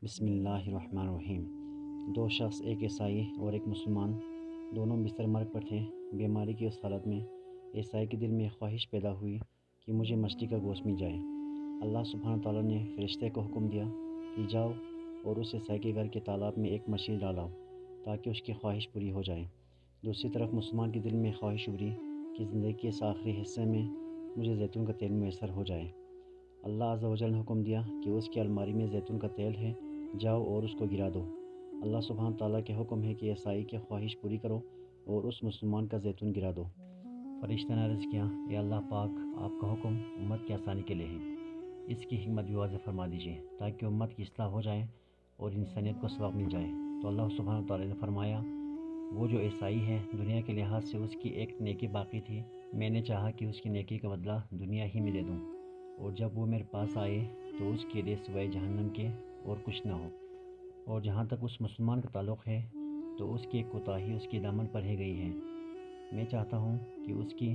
بسم اللہ الرحمن الرحیم۔ دو شخص، ایک عیسائی اور ایک مسلمان، دونوں بستر مرگ پر تھے۔ بیماری کی اس حالت میں عیسائی کے دل میں خواہش پیدا ہوئی کہ مجھے مچھلی کا گوشت مل جائے۔ اللہ سبحانہ تعالیٰ نے فرشتے کو حکم دیا کہ جاؤ اور اس عیسائی کے گھر کے تالاب میں ایک مچھلی ڈالاؤ تاکہ اس کی خواہش پوری ہو جائے۔ دوسری طرف مسلمان کے دل میں خواہش ابھری کہ زندگی کے اس آخری حصے میں مجھے زیتون کا تیل میسر ہو جائے۔ اللہ عز و جل نے حکم دیا کہ اس کی الماری میں زیتون کا تیل ہے، جاؤ اور اس کو گرا دو۔ اللہ سبحانہ تعالیٰ کے حکم ہے کہ عیسائی کی خواہش پوری کرو اور اس مسلمان کا زیتون گرا دو۔ فرشتے نے عرض کیا، اے اللہ پاک، آپ کا حکم امت کی آسانی کے لیے ہے، اس کی حکمت بھی واضح فرما دیجیے تاکہ امت کی اصلاح ہو جائے اور انسانیت کو سبق مل جائے۔ تو اللہ سبحانہ تعالیٰ نے فرمایا، وہ جو عیسائی ہے دنیا کے لحاظ سے اس کی ایک نیکی باقی تھی، میں نے چاہا کہ اس کی نیکی کا بدلہ دنیا ہی میں دے دوں، اور جب وہ میرے پاس آئے تو اس کے لیے سوائے جہنم کے اور کچھ نہ ہو۔ اور جہاں تک اس مسلمان کا تعلق ہے تو اس کی ایک کوتاہی اس کی دامن پر رہ گئی ہے، میں چاہتا ہوں کہ اس کی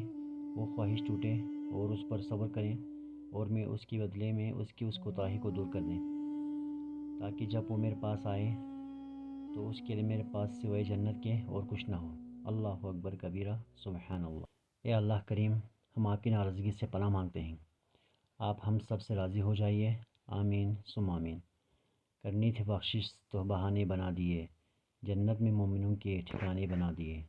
وہ خواہش ٹوٹے اور اس پر صبر کریں، اور میں اس کے بدلے میں اس کی اس کوتاہی کو دور کر دیں، تاکہ جب وہ میرے پاس آئے تو اس کے لیے میرے پاس سوائے جنت کے اور کچھ نہ ہو۔ اللہ اکبر کبیرہ، سبحان اللہ۔ اے اللہ کریم، ہم آپ کی ناراضگی سے پناہ مانگتے ہیں، آپ ہم سب سے راضی ہو جائیے، آمین ثم آمین۔ کرنی تھی بخشش تو بہانے بنا دیے، جنت میں مومنوں کے ٹھکانے بنا دیے۔